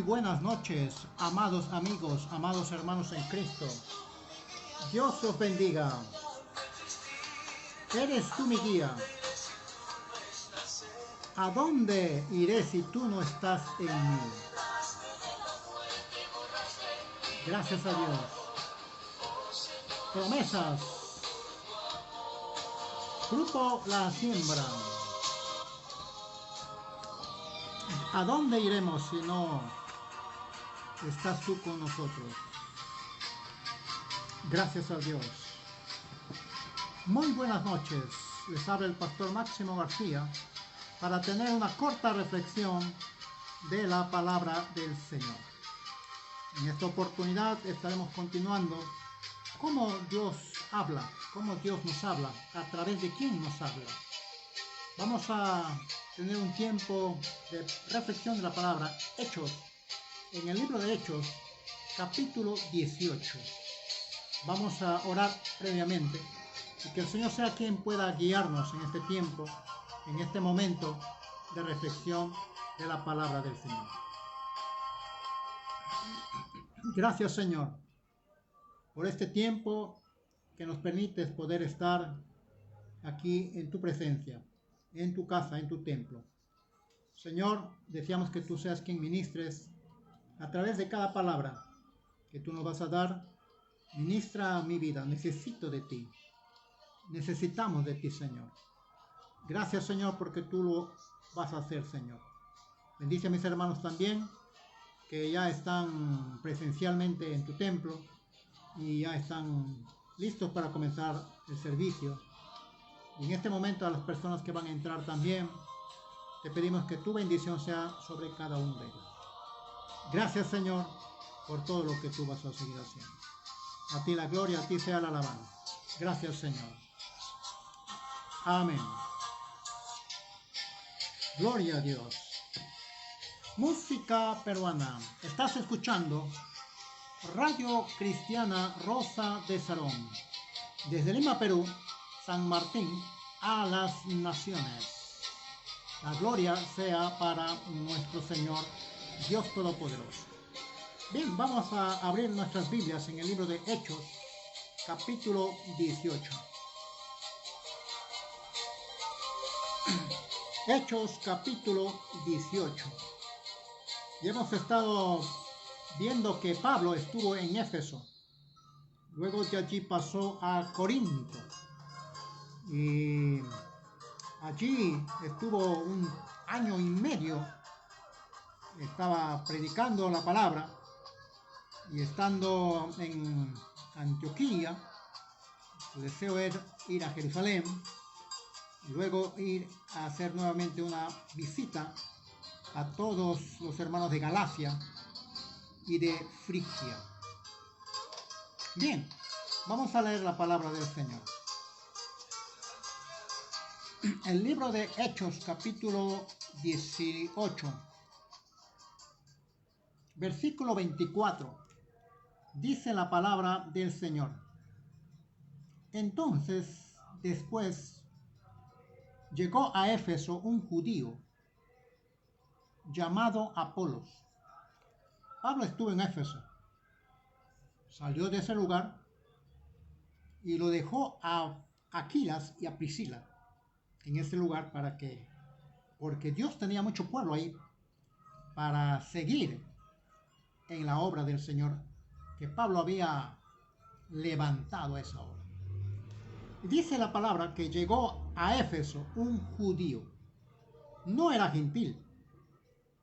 buenas noches, amados amigos, amados hermanos en Cristo. Dios os bendiga. Eres tú mi guía. ¿A dónde iré si tú no estás en mí? Gracias a Dios. Promesas. Fruto la siembra. ¿A dónde iremos si no estás tú con nosotros? Gracias a Dios. Muy buenas noches. Les habla el pastor Máximo García para tener una corta reflexión de la palabra del Señor. En esta oportunidad estaremos continuando cómo Dios habla, cómo Dios nos habla, a través de quién nos habla. Vamos a tener un tiempo de reflexión de la palabra Hechos, en el libro de Hechos, capítulo 18. Vamos a orar previamente y que el Señor sea quien pueda guiarnos en este tiempo, en este momento de reflexión de la palabra del Señor. Gracias, Señor, por este tiempo que nos permites poder estar aquí en tu presencia, en tu casa, en tu templo. Señor, deseamos que tú seas quien ministres a través de cada palabra que tú nos vas a dar. Ministra mi vida, necesito de ti. Necesitamos de ti, Señor. Gracias, Señor, porque tú lo vas a hacer, Señor. Bendice a mis hermanos también, que ya están presencialmente en tu templo y ya están listos para comenzar el servicio. Y en este momento a las personas que van a entrar también, te pedimos que tu bendición sea sobre cada uno de ellos. Gracias, Señor, por todo lo que tú vas a seguir haciendo. A ti la gloria, a ti sea la alabanza. Gracias, Señor. Amén. Gloria a Dios. Música peruana. Estás escuchando Radio Cristiana Rosa de Sarón. Desde Lima, Perú, San Martín, a las naciones. La gloria sea para nuestro Señor, Dios Todopoderoso. Bien, vamos a abrir nuestras Biblias en el libro de Hechos, capítulo 18. Hechos, capítulo 18. Y hemos estado viendo que Pablo estuvo en Éfeso. Luego de allí pasó a Corinto. Y allí estuvo un año y medio. Estaba predicando la palabra. Y estando en Antioquía, su deseo era ir a Jerusalén. Y luego ir a hacer nuevamente una visita a todos los hermanos de Galacia y de Frigia. Bien, vamos a leer la palabra del Señor. El libro de Hechos, capítulo 18, versículo 24, dice la palabra del Señor. Entonces, después, llegó a Éfeso un judío llamado Apolos. Pablo estuvo en Éfeso. Salió de ese lugar y lo dejó a Aquilas y a Priscila en ese lugar porque Dios tenía mucho pueblo ahí para seguir en la obra del Señor que Pablo había levantado a esa obra. Dice la palabra que llegó a Éfeso un judío. No era gentil,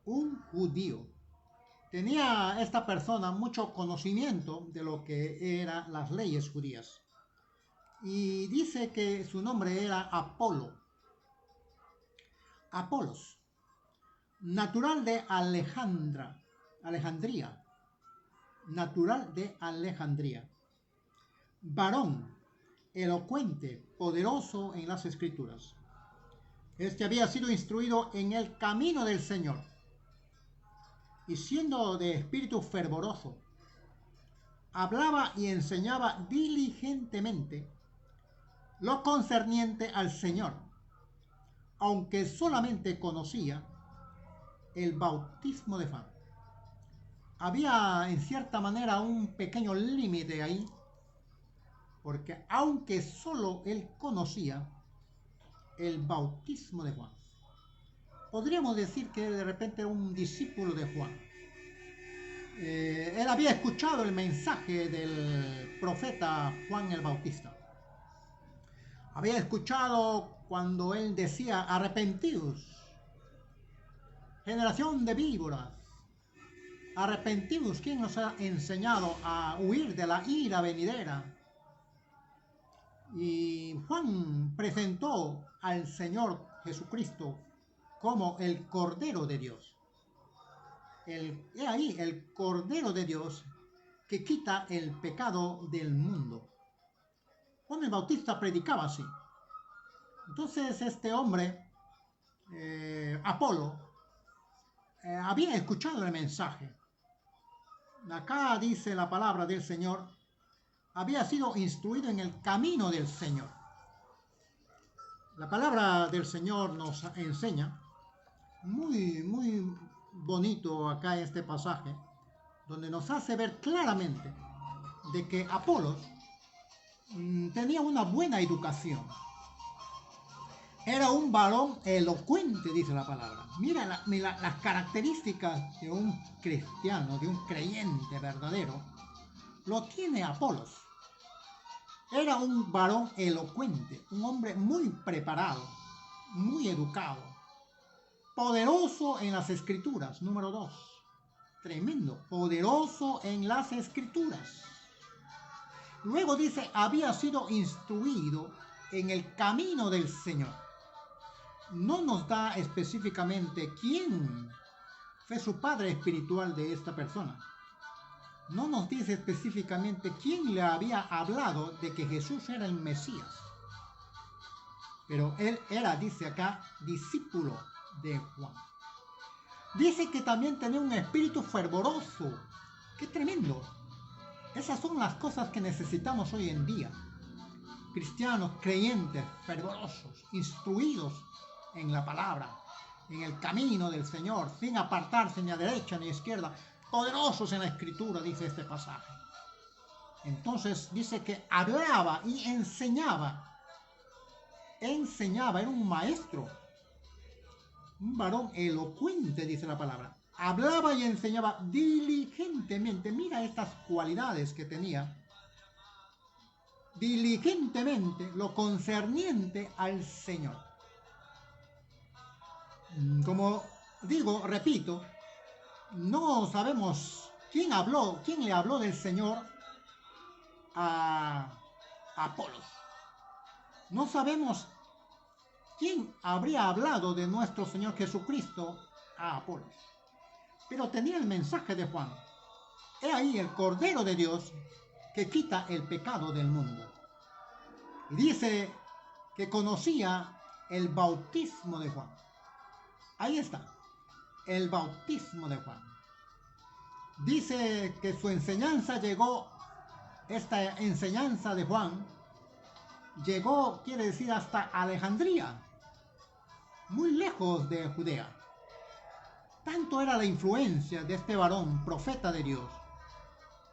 un judío. Tenía esta persona mucho conocimiento de lo que eran las leyes judías. Y dice que su nombre era Apolos, natural de Alejandría, varón elocuente, poderoso en las Escrituras. Este había sido instruido en el camino del Señor y siendo de espíritu fervoroso, hablaba y enseñaba diligentemente lo concerniente al Señor, aunque solamente conocía el bautismo de Juan. había en cierta manera un pequeño límite ahí, porque aunque solo él conocía el bautismo de Juan, podríamos decir que de repente era un discípulo de Juan. Él había escuchado el mensaje del profeta Juan el Bautista. Había escuchado cuando él decía: arrepentidos, generación de víboras, arrepentidos. ¿Quién nos ha enseñado a huir de la ira venidera? Y Juan presentó al Señor Jesucristo como el Cordero de Dios. He ahí el Cordero de Dios que quita el pecado del mundo. Juan el Bautista predicaba así. Entonces este hombre, Apolo, había escuchado el mensaje. Acá dice la palabra del Señor: había sido instruido en el camino del Señor. La palabra del Señor nos enseña, muy bonito acá este pasaje, donde nos hace ver claramente de que Apolos tenía una buena educación. Era un varón elocuente, dice la palabra. Mira las características de un cristiano, de un creyente verdadero, lo tiene Apolos. Era un varón elocuente, un hombre muy preparado, muy educado, poderoso en las escrituras. Número 2, tremendo, poderoso en las escrituras. Luego dice: había sido instruido en el camino del Señor. No nos da específicamente quién fue su padre espiritual de esta persona. No nos dice específicamente quién le había hablado de que Jesús era el Mesías. Pero él era, dice acá, discípulo de Juan. Dice que también tenía un espíritu fervoroso. ¡Qué tremendo! Esas son las cosas que necesitamos hoy en día. Cristianos, creyentes, fervorosos, instruidos en la palabra, en el camino del Señor, sin apartarse ni a derecha ni a izquierda, poderosos en la escritura, dice este pasaje. Entonces dice que hablaba y enseñaba. Era un maestro, un varón elocuente, dice la palabra. Hablaba y enseñaba diligentemente. Mira estas cualidades que tenía. Diligentemente lo concerniente al Señor. Como digo, repito, no sabemos quién le habló del Señor a Apolos. No sabemos quién habría hablado de nuestro Señor Jesucristo a Apolos. Pero tenía el mensaje de Juan. He ahí el Cordero de Dios que quita el pecado del mundo. Y dice que conocía el bautismo de Juan. Ahí está, el bautismo de Juan. Dice que su enseñanza llegó, esta enseñanza de Juan, llegó, quiere decir, hasta Alejandría, muy lejos de Judea. Tanto era la influencia de este varón, profeta de Dios,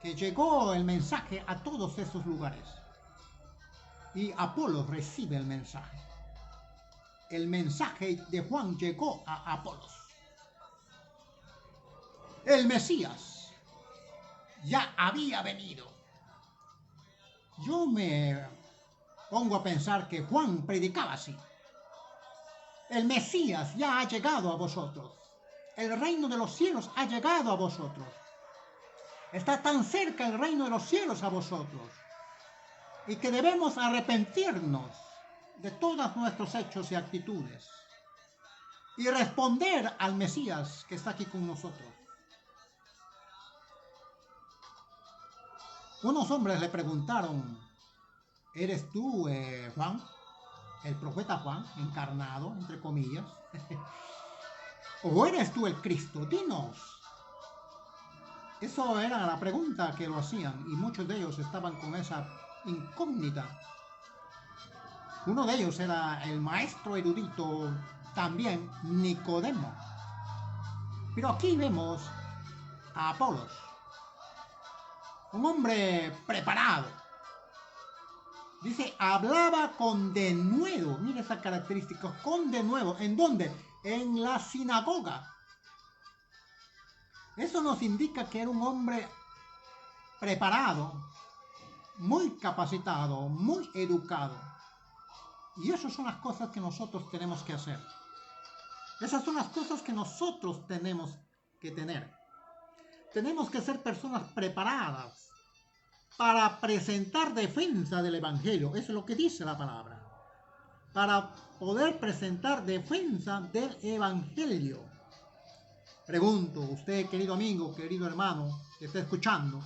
que llegó el mensaje a todos esos lugares. Y Apolos recibe el mensaje. El mensaje de Juan llegó a Apolos. El Mesías ya había venido. Yo me pongo a pensar que Juan predicaba así: el Mesías ya ha llegado a vosotros. El reino de los cielos ha llegado a vosotros. Está tan cerca el reino de los cielos a vosotros. Y que debemos arrepentirnos de todos nuestros hechos y actitudes y responder al Mesías que está aquí con nosotros. Unos hombres le preguntaron: ¿eres tú, Juan? El profeta Juan, encarnado, entre comillas. ¿O eres tú el Cristo? Dinos. Eso era la pregunta que lo hacían, y muchos de ellos estaban con esa incógnita. Uno de ellos era el maestro erudito, también Nicodemo. Pero aquí vemos a Apolos, un hombre preparado. Dice, hablaba con denuedo. Mira esa característica, con denuedo. ¿En dónde? En la sinagoga. Eso nos indica que era un hombre preparado, muy capacitado, muy educado. Y esas son las cosas que nosotros tenemos que hacer. Esas son las cosas que nosotros tenemos que tener. Tenemos que ser personas preparadas para presentar defensa del Evangelio. Eso es lo que dice la palabra. Para poder presentar defensa del Evangelio. Pregunto, usted, querido amigo, querido hermano, que está escuchando.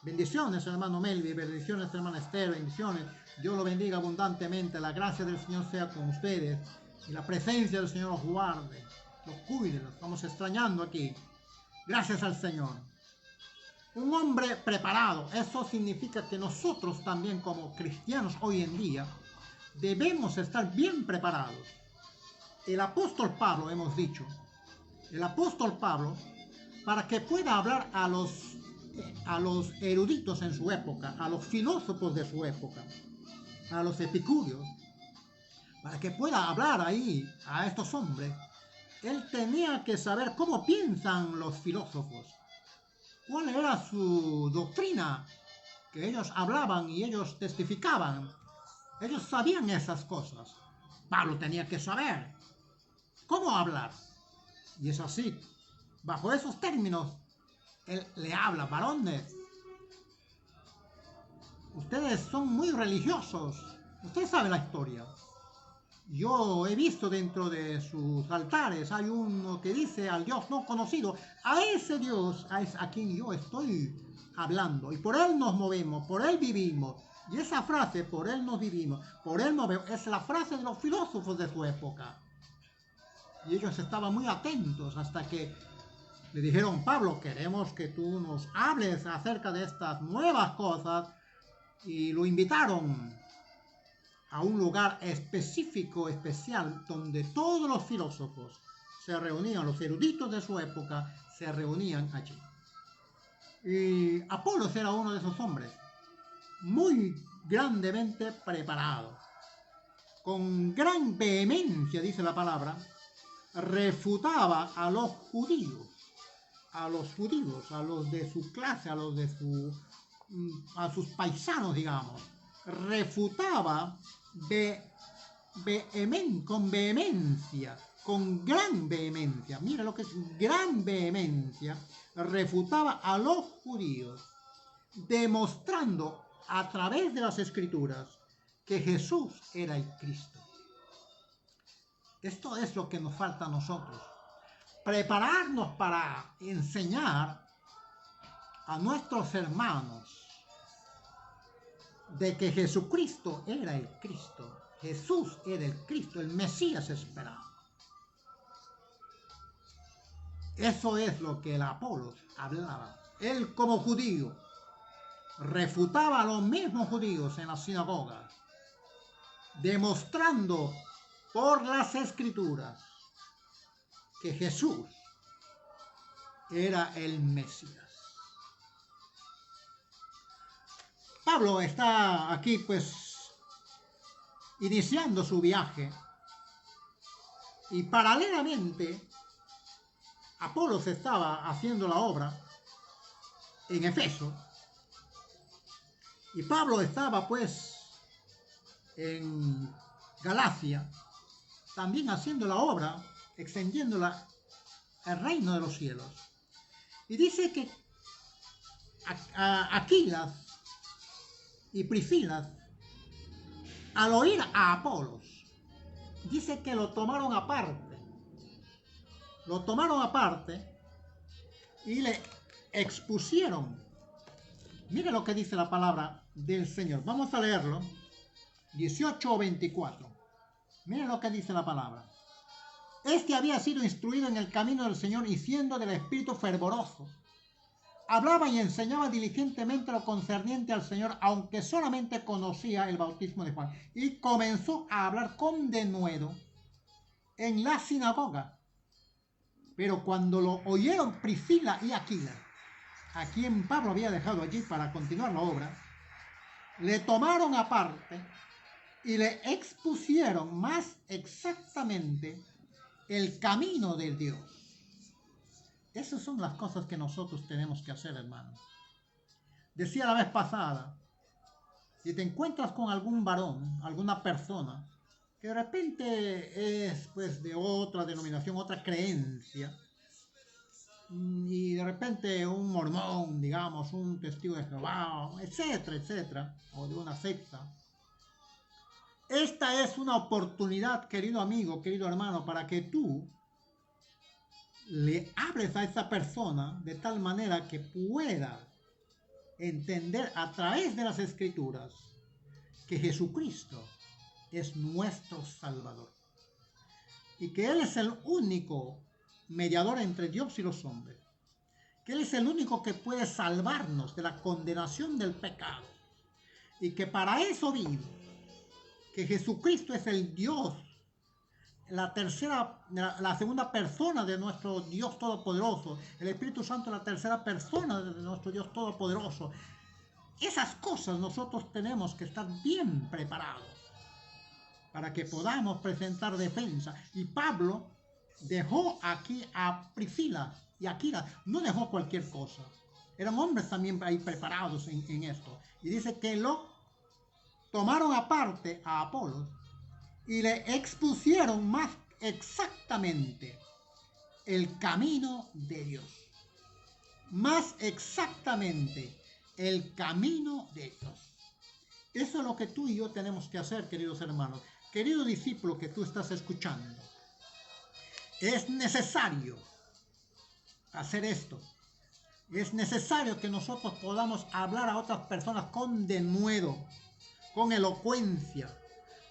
Bendiciones, hermano Melvi, bendiciones, hermana Esther, bendiciones. Dios lo bendiga abundantemente. La gracia del Señor sea con ustedes. Y la presencia del Señor los guarde, los cuide. Los estamos extrañando aquí. Gracias al Señor. Un hombre preparado. Eso significa que nosotros también como cristianos hoy en día debemos estar bien preparados. El apóstol Pablo, hemos dicho, el apóstol Pablo, para que pueda hablar a los eruditos en su época, a los filósofos de su época, a los epicúreos, para que pueda hablar ahí a estos hombres, él tenía que saber cómo piensan los filósofos, cuál era su doctrina, que ellos hablaban y ellos testificaban. Ellos sabían esas cosas. Pablo tenía que saber cómo hablar. Y es así. Bajo esos términos, él le habla, varones. Ustedes son muy religiosos. Ustedes saben la historia. Yo he visto dentro de sus altares, hay uno que dice al Dios no conocido. A ese Dios es a quien yo estoy hablando. Y por Él nos movemos, por Él vivimos. Y esa frase, por Él nos vivimos, por Él nos vemos, es la frase de los filósofos de su época. Y ellos estaban muy atentos hasta que le dijeron, Pablo, queremos que tú nos hables acerca de estas nuevas cosas. Y lo invitaron a un lugar específico, especial, donde todos los filósofos se reunían, los eruditos de su época se reunían allí. Y Apolos era uno de esos hombres, muy grandemente preparado, con gran vehemencia, dice la palabra, refutaba a los judíos, a los de su clase, a sus paisanos, digamos. Refutaba con vehemencia, con gran vehemencia. Mira lo que es gran vehemencia. Refutaba a los judíos, demostrando a través de las Escrituras que Jesús era el Cristo. Esto es lo que nos falta a nosotros. Prepararnos para enseñar a nuestros hermanos de que Jesucristo era el Cristo. Jesús era el Cristo, el Mesías esperado. Eso es lo que el Apolos hablaba. Él como judío refutaba a los mismos judíos en las sinagogas, demostrando por las Escrituras que Jesús era el Mesías. Pablo está aquí pues iniciando su viaje y paralelamente Apolos estaba haciendo la obra en Efeso y Pablo estaba pues en Galacia también haciendo la obra, extendiéndola al reino de los cielos. Y dice que Aquilas y Priscila, al oír a Apolos, dice que lo tomaron aparte. Lo tomaron aparte y le expusieron. Mire lo que dice la palabra del Señor. Vamos a leerlo. 18 o 24. Mire lo que dice la palabra. Este había sido instruido en el camino del Señor y siendo del espíritu fervoroso, hablaba y enseñaba diligentemente lo concerniente al Señor, aunque solamente conocía el bautismo de Juan. Y comenzó a hablar con denuedo en la sinagoga. Pero cuando lo oyeron Priscila y Aquila, a quien Pablo había dejado allí para continuar la obra, le tomaron aparte y le expusieron más exactamente el camino de Dios. Esas son las cosas que nosotros tenemos que hacer, hermanos. Decía la vez pasada, si te encuentras con algún varón, alguna persona, que de repente es pues de otra denominación, otra creencia, y de repente un mormón, digamos, un testigo de Jehová, etcétera, etcétera, o de una secta. Esta es una oportunidad, querido amigo, querido hermano, para que tú le hables a esa persona de tal manera que pueda entender a través de las Escrituras que Jesucristo es nuestro Salvador y que Él es el único mediador entre Dios y los hombres, que Él es el único que puede salvarnos de la condenación del pecado y que para eso vino, que Jesucristo es el Dios, la segunda persona de nuestro Dios Todopoderoso, el Espíritu Santo, la tercera persona de nuestro Dios Todopoderoso. Esas cosas nosotros tenemos que estar bien preparados para que podamos presentar defensa. Y Pablo dejó aquí a Priscila y Aquila, no dejó cualquier cosa. Eran hombres también ahí preparados en esto. Y dice que lo tomaron aparte a Apolos y le expusieron más exactamente el camino de Dios. Más exactamente el camino de Dios. Eso es lo que tú y yo tenemos que hacer, queridos hermanos. Querido discípulo que tú estás escuchando, es necesario hacer esto. Es necesario que nosotros podamos hablar a otras personas con denuedo, con elocuencia,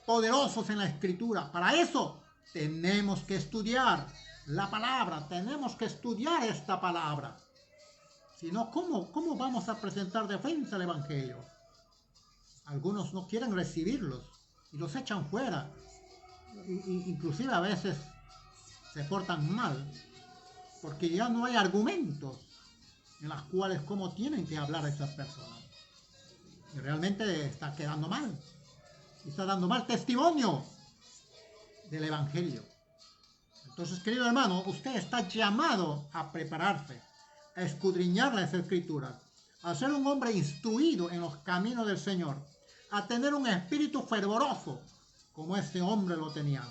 poderosos en la Escritura. Para eso tenemos que estudiar la palabra, tenemos que estudiar esta palabra. Si no, ¿cómo vamos a presentar defensa al Evangelio? Algunos no quieren recibirlos y los echan fuera. Inclusive a veces se portan mal porque ya no hay argumentos en las cuales cómo tienen que hablar a esas personas. Y realmente está quedando mal. Está dando mal testimonio del Evangelio. Entonces, querido hermano, usted está llamado a prepararse, a escudriñar las Escrituras, a ser un hombre instruido en los caminos del Señor, a tener un espíritu fervoroso, como este hombre lo tenía.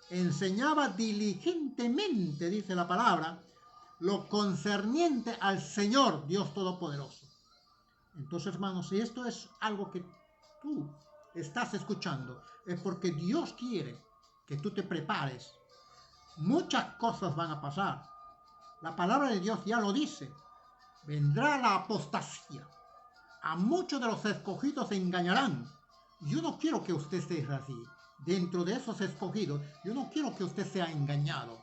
Enseñaba diligentemente, dice la palabra, lo concerniente al Señor, Dios Todopoderoso. Entonces, hermanos, si esto es algo que tú estás escuchando, es porque Dios quiere que tú te prepares. Muchas cosas van a pasar. La palabra de Dios ya lo dice. Vendrá la apostasía. A muchos de los escogidos se engañarán. Yo no quiero que usted sea así. Dentro de esos escogidos, yo no quiero que usted sea engañado.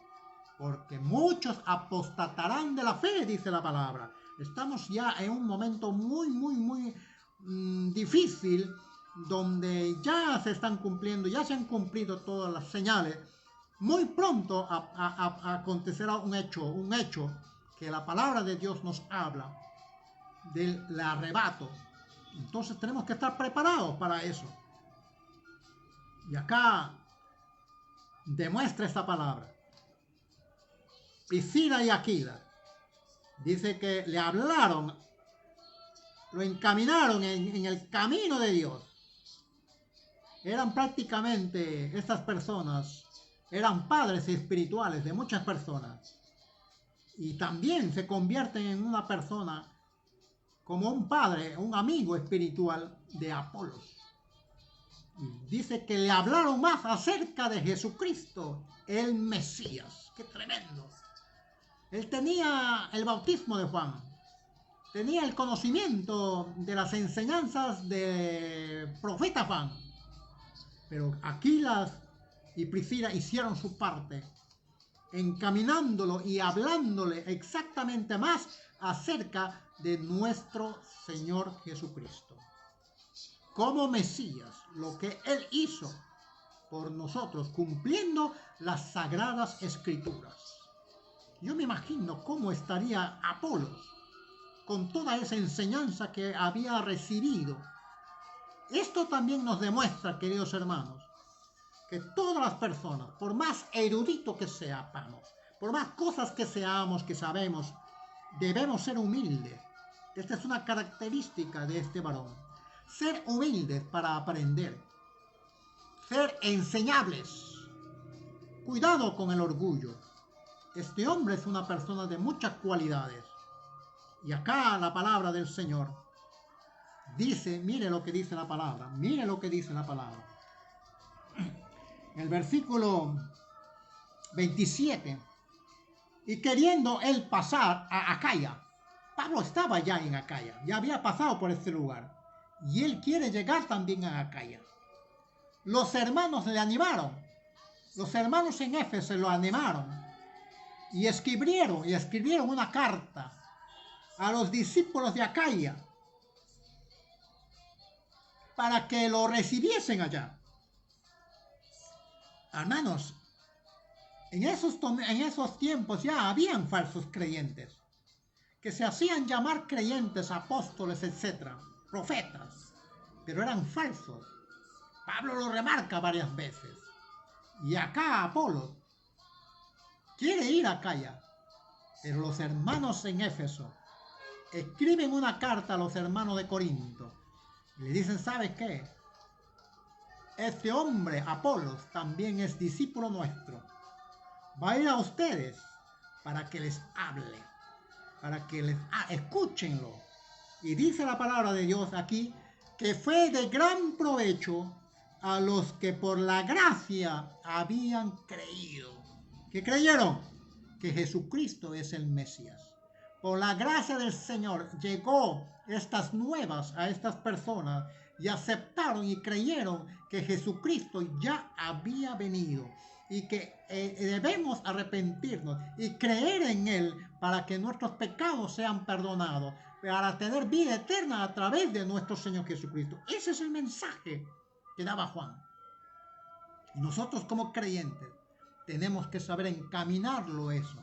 Porque muchos apostatarán de la fe, dice la palabra. Estamos ya en un momento muy difícil, donde ya se están cumpliendo, ya se han cumplido todas las señales. Muy pronto acontecerá un hecho que la palabra de Dios nos habla del arrebato. Entonces tenemos que estar preparados para eso. Y acá demuestra esta palabra. Priscila y Aquila, dice que le hablaron, lo encaminaron en el camino de Dios. Eran prácticamente, estas personas, eran padres espirituales de muchas personas. Y también se convierten en una persona como un padre, un amigo espiritual de Apolos. Y dice que le hablaron más acerca de Jesucristo, el Mesías. ¡Qué tremendo! Él tenía el bautismo de Juan, tenía el conocimiento de las enseñanzas del profeta Juan, pero Aquila y Priscila hicieron su parte, encaminándolo y hablándole exactamente más acerca de nuestro Señor Jesucristo. Como Mesías, lo que Él hizo por nosotros, cumpliendo las sagradas Escrituras. Yo me imagino cómo estaría Apolos con toda esa enseñanza que había recibido. Esto también nos demuestra, queridos hermanos, que todas las personas, por más erudito que seamos, por más cosas que seamos, que sabemos, debemos ser humildes. Esta es una característica de este varón. Ser humildes para aprender. Ser enseñables. Cuidado con el orgullo. Este hombre es una persona de muchas cualidades. Y acá la palabra del Señor dice, mire lo que dice la palabra, mire lo que dice la palabra. El versículo 27. Y queriendo él pasar a Acaya, Pablo estaba ya en Acaya, ya había pasado por este lugar, y él quiere llegar también a Acaya. Los hermanos le animaron, los hermanos en Éfeso lo animaron, y escribieron una carta a los discípulos de Acaya para que lo recibiesen allá. Hermanos, en esos tiempos ya habían falsos creyentes que se hacían llamar creyentes, apóstoles, etc., profetas, pero eran falsos. Pablo lo remarca varias veces. Y acá Apolo quiere ir a Acaya, pero los hermanos en Éfeso escriben una carta a los hermanos de Corinto y le dicen, ¿sabes qué? Este hombre, Apolos, también es discípulo nuestro. Va a ir a ustedes para que les hable, para que les escúchenlo. Y dice la palabra de Dios aquí que fue de gran provecho a los que por la gracia habían creído. ¿Qué creyeron? Que Jesucristo es el Mesías. Por la gracia del Señor llegó estas nuevas a estas personas y aceptaron y creyeron que Jesucristo ya había venido y que debemos arrepentirnos y creer en Él para que nuestros pecados sean perdonados, para tener vida eterna a través de nuestro Señor Jesucristo. Ese es el mensaje que daba Juan. Y nosotros como creyentes tenemos que saber encaminarlo eso.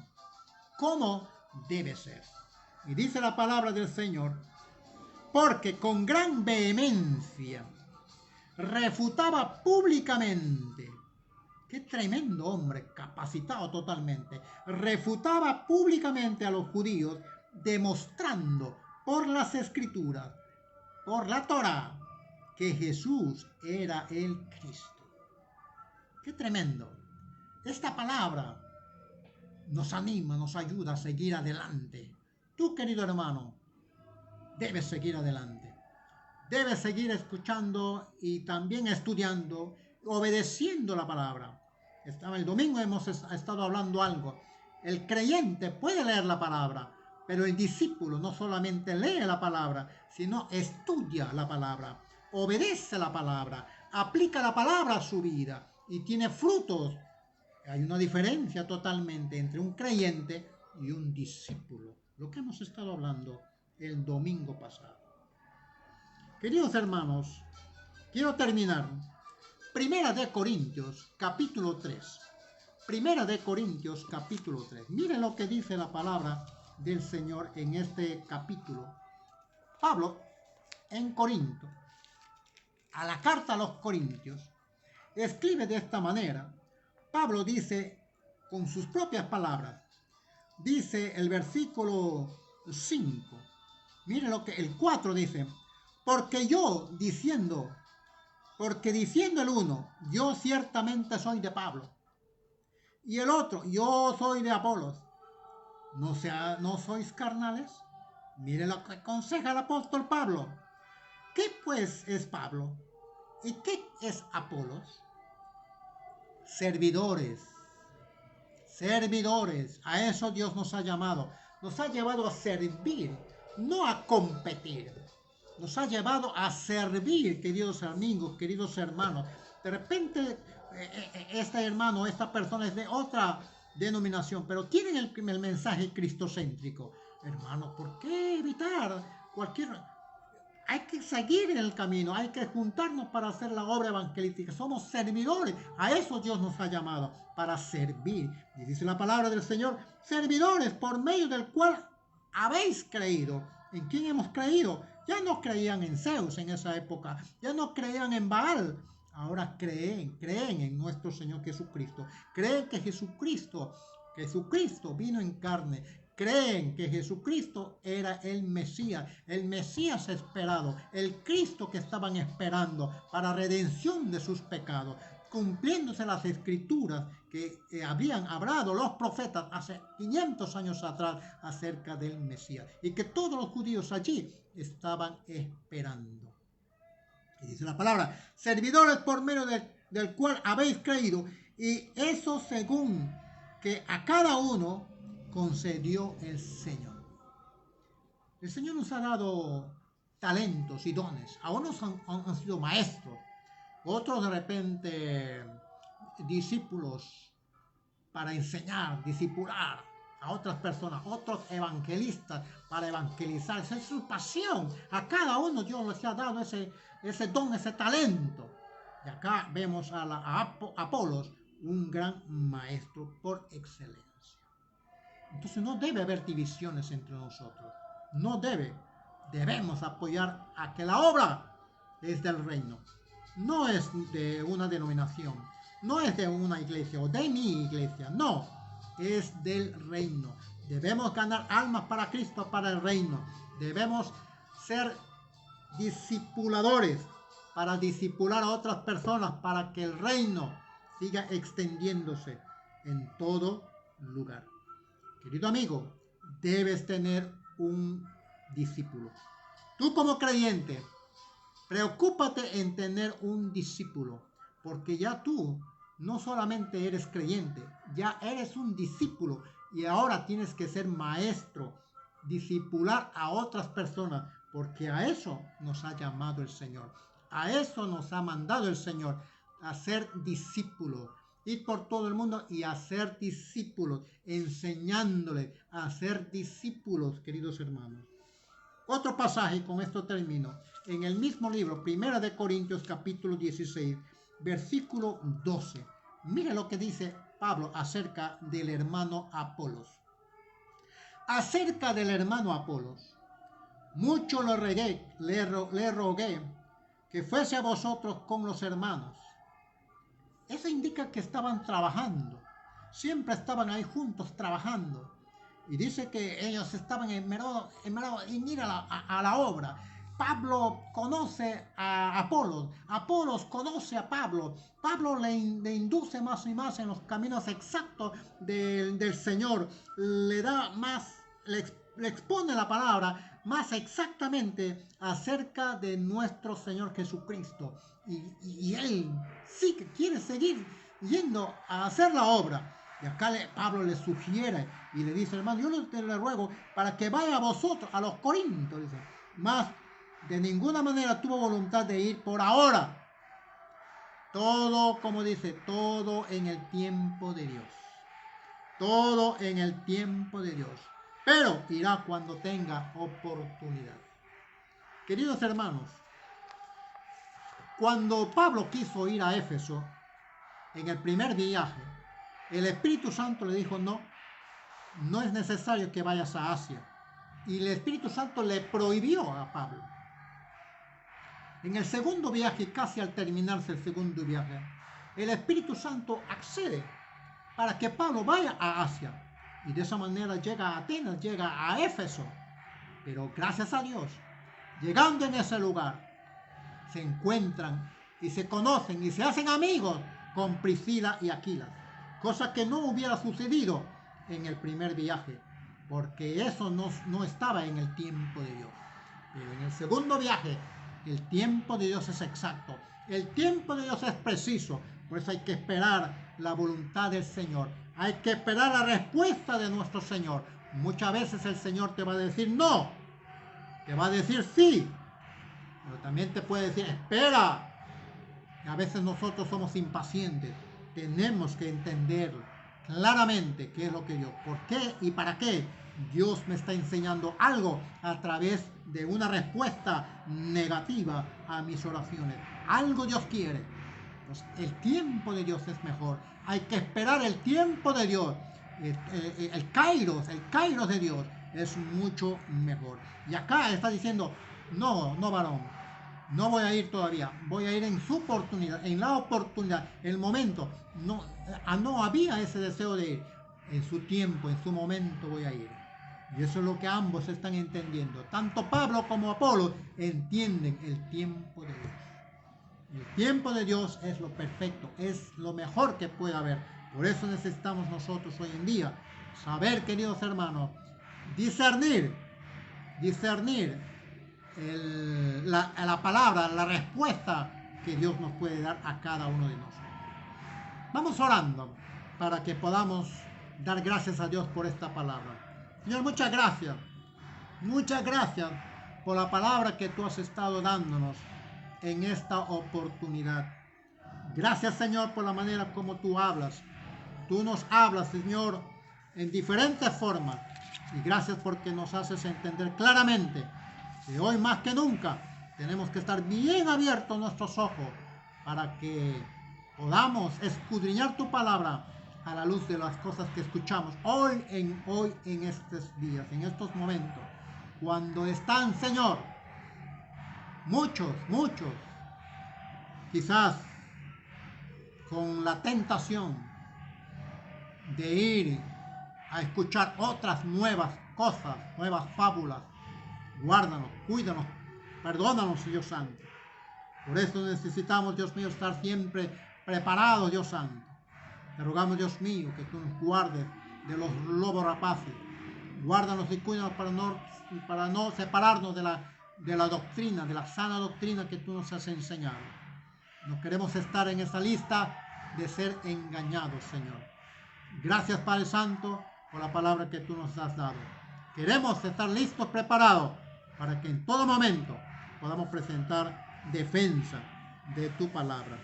¿Cómo debe ser? Y dice la palabra del Señor, porque con gran vehemencia refutaba públicamente. Qué tremendo hombre, capacitado totalmente. Refutaba públicamente a los judíos, demostrando por las Escrituras, por la Torá, que Jesús era el Cristo. Qué tremendo. Esta palabra nos anima, nos ayuda a seguir adelante. Tú, querido hermano, debes seguir adelante. Debes seguir escuchando y también estudiando, obedeciendo la palabra. El domingo hemos estado hablando algo. El creyente puede leer la palabra, pero el discípulo no solamente lee la palabra, sino estudia la palabra, obedece la palabra, aplica la palabra a su vida y tiene frutos. Hay una diferencia totalmente entre un creyente y un discípulo. Lo que hemos estado hablando el domingo pasado. Queridos hermanos, quiero terminar. Primera de Corintios, capítulo 3. Primera de Corintios, capítulo 3. Miren lo que dice la palabra del Señor en este capítulo. Pablo, en Corinto, a la carta a los Corintios, escribe de esta manera. Pablo dice, con sus propias palabras, dice el versículo 5. Miren lo que el 4 dice. Porque diciendo el uno, yo ciertamente soy de Pablo, y el otro, yo soy de Apolos, ¿no sois carnales? Mire lo que aconseja el apóstol Pablo. ¿Qué pues es Pablo? ¿Y qué es Apolos? Servidores. A eso Dios nos ha llamado. Nos ha llevado a servir, no a competir. Nos ha llevado a servir, queridos amigos, queridos hermanos. De repente, este hermano, esta persona es de otra denominación, pero tienen el mensaje cristocéntrico. Hermanos, ¿por qué evitar cualquier... hay que seguir en el camino, hay que juntarnos para hacer la obra evangelística. Somos servidores, a eso Dios nos ha llamado, para servir. Y dice la palabra del Señor, servidores por medio del cual habéis creído. ¿En quién hemos creído? Ya no creían en Zeus en esa época, ya no creían en Baal. Ahora creen en nuestro Señor Jesucristo. Creen que Jesucristo vino en carne. Creen que Jesucristo era el Mesías esperado, el Cristo que estaban esperando para redención de sus pecados, cumpliéndose las escrituras que habían hablado los profetas hace 500 años atrás acerca del Mesías, y que todos los judíos allí estaban esperando. Y dice la palabra, servidores por medio del cual habéis creído, y eso según que a cada uno concedió el Señor. El Señor nos ha dado talentos y dones. A unos han sido maestros, otros de repente discípulos para enseñar, discipular a otras personas, otros evangelistas para evangelizar. Esa es su pasión. A cada uno Dios les ha dado ese don, ese talento. Y acá vemos a Apolos, un gran maestro por excelencia. Entonces no debe haber divisiones entre nosotros. No debemos apoyar a que la obra es del reino. No es de una denominación. No es de una iglesia o de mi iglesia. No, es del reino. Debemos ganar almas para Cristo, para el reino. Debemos ser discipuladores para discipular a otras personas, para que el reino siga extendiéndose en todo lugar. Querido amigo, debes tener un discípulo. Tú como creyente, preocúpate en tener un discípulo, porque ya tú no solamente eres creyente, ya eres un discípulo y ahora tienes que ser maestro, discipular a otras personas, porque a eso nos ha llamado el Señor, a eso nos ha mandado el Señor, a ser discípulos. Ir por todo el mundo y hacer discípulos, enseñándoles a ser discípulos, queridos hermanos. Otro pasaje, y con esto termino, en el mismo libro, 1 de Corintios capítulo 16, versículo 12. Mire lo que dice Pablo acerca del hermano Apolos. Acerca del hermano Apolos, mucho le rogué que fuese a vosotros con los hermanos. Eso indica que estaban trabajando. Siempre estaban ahí juntos trabajando. Y dice que ellos estaban enmerados en ir a la obra. Pablo conoce a Apolos. Apolos conoce a Pablo. Pablo le induce más y más en los caminos exactos del Señor. Le da más, le expone la palabra más exactamente acerca de nuestro Señor Jesucristo. Y él sí que quiere seguir yendo a hacer la obra. Y acá Pablo le sugiere y le dice, hermano, yo le ruego para que vaya a vosotros, a los corintios, dice, más de ninguna manera tuvo voluntad de ir por ahora. Todo, como dice, todo en el tiempo de Dios. Todo en el tiempo de Dios. Pero irá cuando tenga oportunidad. Queridos hermanos, cuando Pablo quiso ir a Éfeso, en el primer viaje, el Espíritu Santo le dijo, no es necesario que vayas a Asia. Y el Espíritu Santo le prohibió a Pablo. En el segundo viaje, casi al terminarse el segundo viaje, el Espíritu Santo accede para que Pablo vaya a Asia. Y de esa manera llega a Atenas, llega a Éfeso. Pero gracias a Dios, llegando en ese lugar, se encuentran y se conocen y se hacen amigos con Priscila y Aquila. Cosa que no hubiera sucedido en el primer viaje, porque eso no estaba en el tiempo de Dios. Pero en el segundo viaje, el tiempo de Dios es exacto. El tiempo de Dios es preciso. Por eso hay que esperar la voluntad del Señor. Hay que esperar la respuesta de nuestro Señor. Muchas veces el Señor te va a decir no. Te va a decir sí. Pero también te puede decir espera. Y a veces nosotros somos impacientes. Tenemos que entender claramente qué es lo que Dios, por qué y para qué Dios me está enseñando algo a través de una respuesta negativa a mis oraciones. Algo Dios quiere. Pues el tiempo de Dios es mejor. Hay que esperar el tiempo de Dios. El kairos de Dios es mucho mejor. Y acá está diciendo, no, varón, no voy a ir todavía, voy a ir en su oportunidad, en la oportunidad, el momento. No había ese deseo de ir. En su tiempo, en su momento voy a ir. Y eso es lo que ambos están entendiendo. Tanto Pablo como Apolo entienden el tiempo de Dios. El tiempo de Dios es lo perfecto, es lo mejor que puede haber. Por eso necesitamos nosotros hoy en día saber, queridos hermanos, discernir la palabra, la respuesta que Dios nos puede dar a cada uno de nosotros. Vamos orando para que podamos dar gracias a Dios por esta palabra. Señor, muchas gracias por la palabra que tú has estado dándonos en esta oportunidad. Gracias, Señor, por la manera como tú hablas. Tú nos hablas, Señor, en diferentes formas. Y gracias porque nos haces entender claramente que hoy más que nunca tenemos que estar bien abiertos nuestros ojos para que podamos escudriñar tu palabra a la luz de las cosas que escuchamos hoy en estos días, en estos momentos, cuando están, Señor, muchos, quizás con la tentación de ir a escuchar otras nuevas cosas, nuevas fábulas. Guárdanos, cuídanos, perdónanos, Dios Santo. Por eso necesitamos, Dios mío, estar siempre preparados, Dios Santo. Te rogamos, Dios mío, que tú nos guardes de los lobos rapaces. Guárdanos y cuídanos para no separarnos de la doctrina, de la sana doctrina que tú nos has enseñado. No queremos estar en esa lista de ser engañados, Señor. Gracias, Padre Santo, por la palabra que tú nos has dado. Queremos estar listos, preparados, para que en todo momento podamos presentar defensa de tu palabra.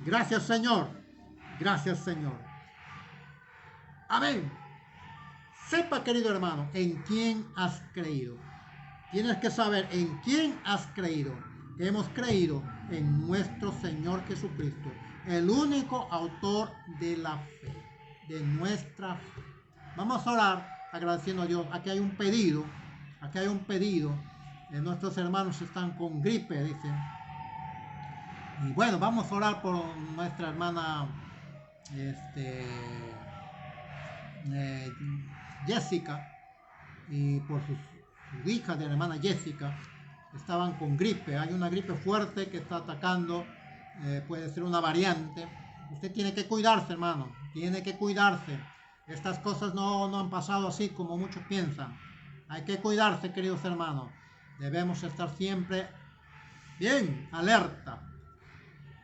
Gracias, Señor. Gracias, Señor. Amén. Sepa, querido hermano, en quién has creído. Tienes que saber en quién has creído. Hemos creído en nuestro Señor Jesucristo, el único autor de la fe, de nuestra fe. Vamos a orar agradeciendo a Dios. Aquí hay un pedido. Nuestros hermanos están con gripe, dicen. Y bueno, vamos a orar por nuestra hermana Jessica y por su hija de la hermana Jessica. Estaban con gripe. Hay una gripe fuerte que está atacando. Puede ser una variante. Usted tiene que cuidarse, hermano. Tiene que cuidarse. Estas cosas no han pasado así como muchos piensan. Hay que cuidarse, queridos hermanos. Debemos estar siempre bien alerta.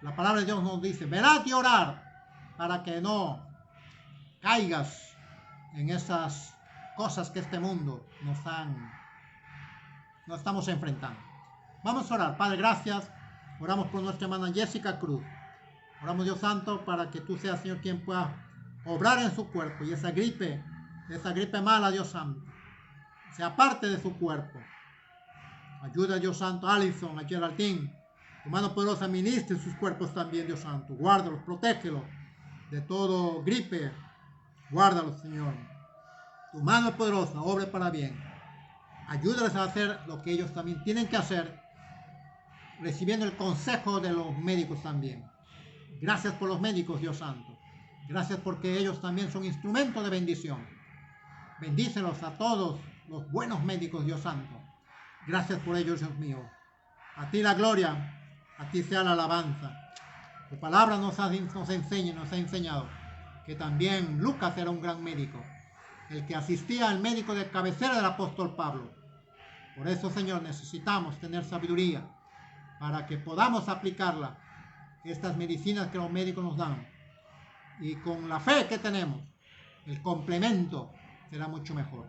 La palabra de Dios nos dice, velad y orar para que no caigas en esas cosas que este mundo nos estamos enfrentando. Vamos a orar. Padre, gracias. Oramos por nuestra hermana Jessica Cruz. Oramos, Dios Santo, para que tú seas, Señor, quien pueda obrar en su cuerpo y esa gripe mala, Dios Santo, sea parte de su cuerpo. Ayuda, Dios Santo, a Alison, a Geraldine. Tu mano poderosa ministre sus cuerpos también, Dios Santo. Guárdalos, protégelos de todo gripe. Guárdalos, Señor. Tu mano poderosa obre para bien. Ayúdales a hacer lo que ellos también tienen que hacer, recibiendo el consejo de los médicos también. Gracias por los médicos, Dios Santo. Gracias porque ellos también son instrumentos de bendición. Bendícelos a todos los buenos médicos, Dios Santo. Gracias por ellos, Dios mío. A ti la gloria, a ti sea la alabanza. Tu palabra nos ha enseñado que también Lucas era un gran médico, el que asistía al médico de cabecera del apóstol Pablo. Por eso, Señor, necesitamos tener sabiduría para que podamos aplicarla, estas medicinas que los médicos nos dan. Y con la fe que tenemos, el complemento será mucho mejor.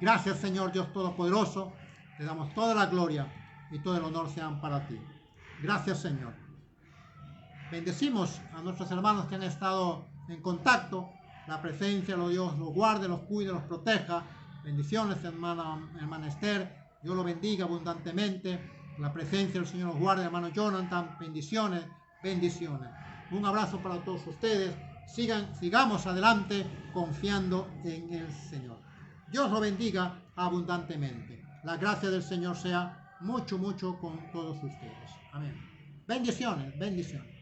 Gracias, Señor Dios Todopoderoso. Te damos toda la gloria y todo el honor sean para ti. Gracias, Señor. Bendecimos a nuestros hermanos que han estado en contacto. La presencia de Dios los guarde, los cuide, los proteja. Bendiciones, hermana Esther. Dios lo bendiga abundantemente. La presencia del Señor los guarde, hermano Jonathan. Bendiciones, bendiciones. Un abrazo para todos ustedes. Sigamos adelante confiando en el Señor. Dios lo bendiga abundantemente. La gracia del Señor sea mucho, mucho con todos ustedes. Amén. Bendiciones, bendiciones.